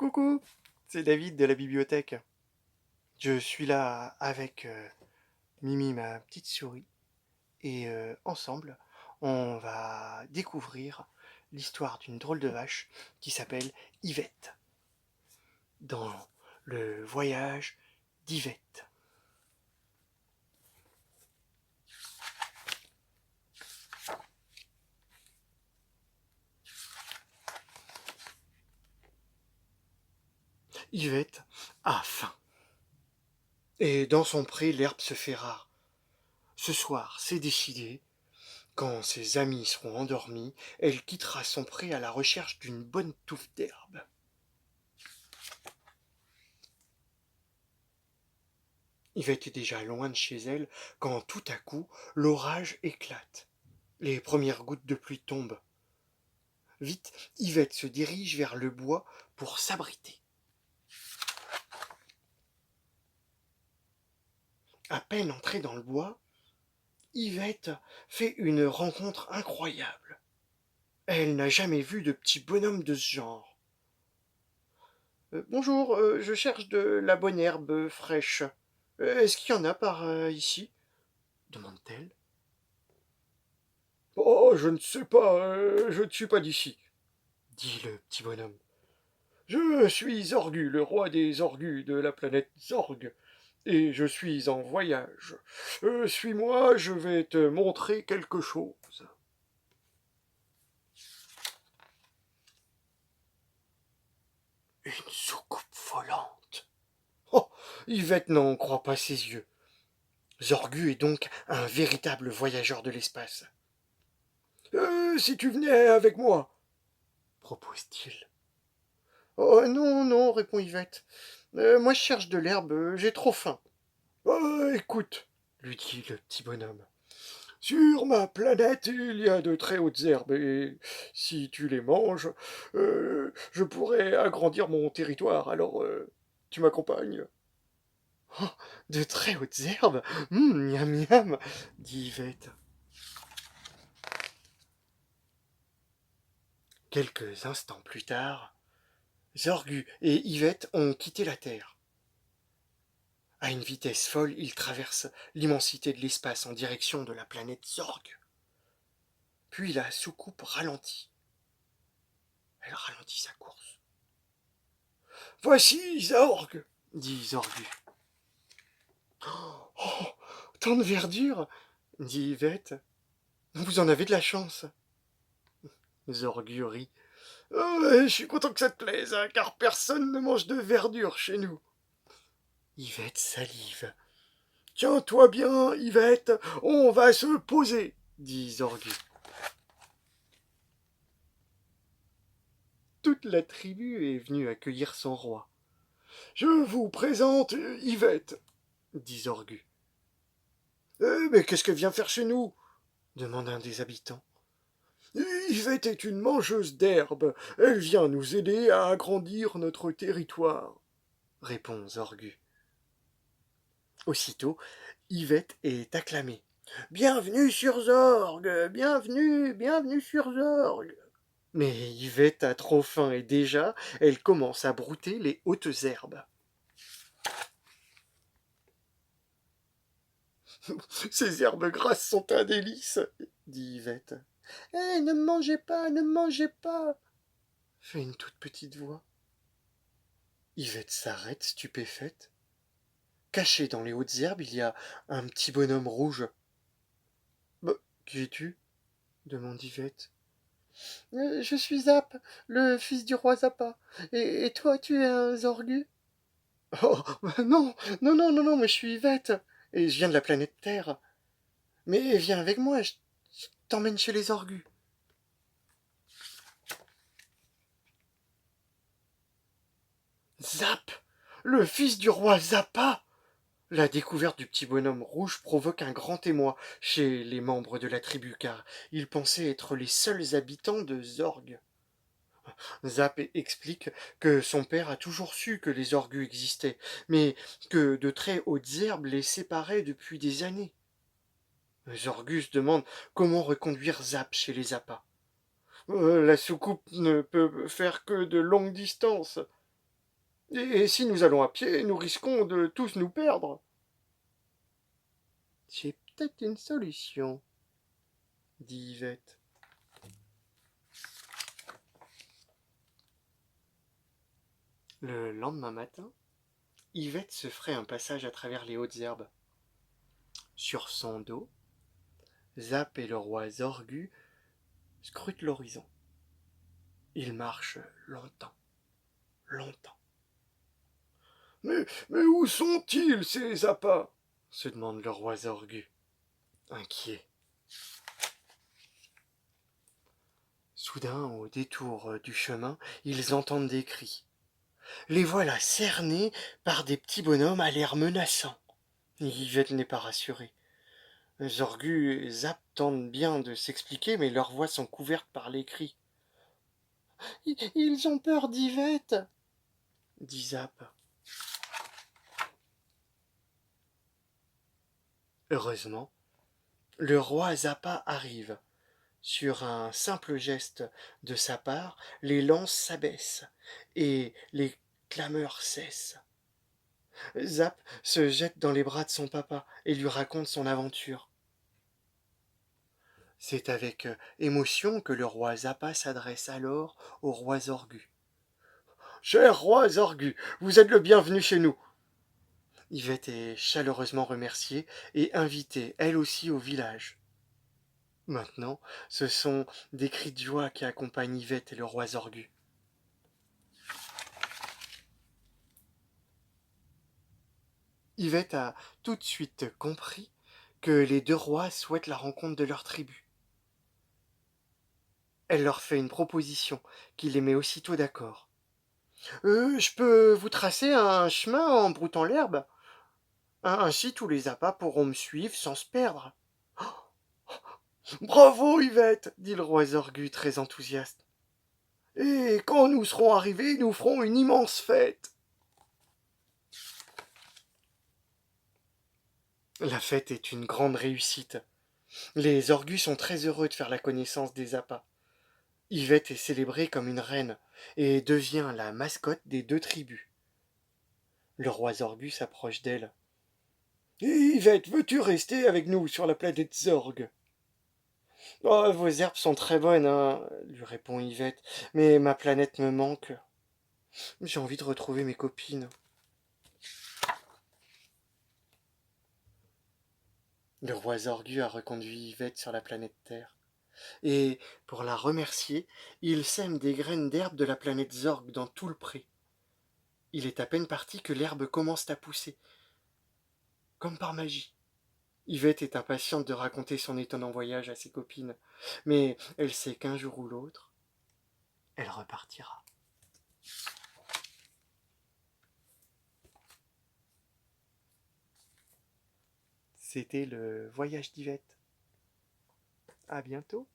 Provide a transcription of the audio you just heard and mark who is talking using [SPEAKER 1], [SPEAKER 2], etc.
[SPEAKER 1] Coucou, c'est David de la bibliothèque. Je suis là avec Mimi, ma petite souris, et ensemble, on va découvrir l'histoire d'une drôle de vache qui s'appelle Yvette, dans le voyage d'Yvette. Yvette a faim, et dans son pré, l'herbe se fait rare. Ce soir, c'est décidé. Quand ses amis seront endormis, elle quittera son pré à la recherche d'une bonne touffe d'herbe. Yvette est déjà loin de chez elle quand tout à coup l'orage éclate. Les premières gouttes de pluie tombent. Vite, Yvette se dirige vers le bois pour s'abriter. À peine entrée dans le bois, Yvette fait une rencontre incroyable. Elle n'a jamais vu de petit bonhomme de ce genre. Bonjour, je cherche de la bonne herbe fraîche. Est-ce qu'il y en a par ici demande-t-elle. Oh, je ne sais pas, je ne suis pas d'ici, dit le petit bonhomme. Je suis Zorgu, le roi des Zorgus de la planète Zorg, et je suis en voyage. Suis-moi, je vais te montrer quelque chose. Une soucoupe volante. Oh, Yvette n'en croit pas ses yeux. Zorgu est donc un véritable voyageur de l'espace. Si tu venais avec moi, propose-t-il. Oh non, non, répond Yvette. Moi je cherche de l'herbe, j'ai trop faim. Écoute, lui dit le petit bonhomme. Sur ma planète, il y a de très hautes herbes, et si tu les manges, je pourrais agrandir mon territoire, alors tu m'accompagnes. Oh, de très hautes herbes. Miam miam, dit Yvette. Quelques instants plus tard, Zorgu et Yvette ont quitté la Terre. À une vitesse folle, ils traversent l'immensité de l'espace en direction de la planète Zorg. Puis la soucoupe ralentit. Elle ralentit sa course. Voici Zorg, dit Zorgu. Oh, tant de verdure, dit Yvette. Vous en avez de la chance. Zorgu rit. Je suis content que ça te plaise, hein, car personne ne mange de verdure chez nous. Yvette salive. Tiens-toi bien, Yvette, on va se poser, dit Zorgu. Toute la tribu est venue accueillir son roi. Je vous présente Yvette, dit Zorgu. Mais qu'est-ce qu'elle vient faire chez nous demande un des habitants. Yvette est une mangeuse d'herbe. Elle vient nous aider à agrandir notre territoire, répond Zorgu. Aussitôt, Yvette est acclamée. Bienvenue sur Zorg, bienvenue, bienvenue sur Zorg. Mais Yvette a trop faim et déjà, elle commence à brouter les hautes herbes. Ces herbes grasses sont un délice, dit Yvette. Ne me mangez pas, ne me mangez pas, fait une toute petite voix. Yvette s'arrête, stupéfaite. Caché dans les hautes herbes, il y a un petit bonhomme rouge. Qui es-tu demande Yvette. Je suis Zap, le fils du roi Zappa. Et toi, tu es un Zorgu? Oh, non, non, non, non, non, mais je suis Yvette. Et je viens de la planète Terre. Mais viens avec moi, je t'emmène chez les Zorgus. Zap, le fils du roi Zappa. La découverte du petit bonhomme rouge provoque un grand émoi chez les membres de la tribu, car ils pensaient être les seuls habitants de Zorg. Zap explique que son père a toujours su que les Zorgus existaient, mais que de très hautes herbes les séparaient depuis des années. Zorgus demande comment reconduire Zap chez les Zappas. La soucoupe ne peut faire que de longues distances, Et si nous allons à pied, nous risquons de tous nous perdre. J'ai peut-être une solution, dit Yvette. Le lendemain matin, Yvette se ferait un passage à travers les hautes herbes. Sur son dos, Zap et le roi Zorgu scrutent l'horizon. Ils marchent longtemps, longtemps. Mais où sont-ils, ces appâts se demande le roi Zorgu, inquiet. Soudain, au détour du chemin, ils entendent des cris. Les voilà cernés par des petits bonhommes à l'air menaçant. Yvette n'est pas rassurée. Zorgu et Zap tentent bien de s'expliquer, mais leurs voix sont couvertes par les cris. Ils ont peur d'Yvette, dit Zap. Heureusement, le roi Zappa arrive. Sur un simple geste de sa part, les lances s'abaissent et les clameurs cessent. Zap se jette dans les bras de son papa et lui raconte son aventure. C'est avec émotion que le roi Zappa s'adresse alors au roi Zorgu. Cher roi Zorgu, vous êtes le bienvenu chez nous. Yvette est chaleureusement remerciée et invitée, elle aussi, au village. Maintenant, ce sont des cris de joie qui accompagnent Yvette et le roi Zorgu. Yvette a tout de suite compris que les deux rois souhaitent la rencontre de leur tribu. Elle leur fait une proposition qui les met aussitôt d'accord. Je peux vous tracer un chemin en broutant l'herbe. Ainsi tous les appâts pourront me suivre sans se perdre. Bravo, Yvette, dit le roi Zorgu très enthousiaste. Et quand nous serons arrivés, nous ferons une immense fête. La fête est une grande réussite. Les Zorgus sont très heureux de faire la connaissance des appâts. Yvette est célébrée comme une reine et devient la mascotte des deux tribus. Le roi Zorgu s'approche d'elle. Yvette, veux-tu rester avec nous sur la planète Zorg? Oh, vos herbes sont très bonnes, hein, lui répond Yvette, mais ma planète me manque. J'ai envie de retrouver mes copines. Le roi Zorgu a reconduit Yvette sur la planète Terre. Et, pour la remercier, il sème des graines d'herbe de la planète Zorg dans tout le pré. Il est à peine parti que l'herbe commence à pousser, comme par magie. Yvette est impatiente de raconter son étonnant voyage à ses copines, mais elle sait qu'un jour ou l'autre, elle repartira. C'était le voyage d'Yvette. À bientôt.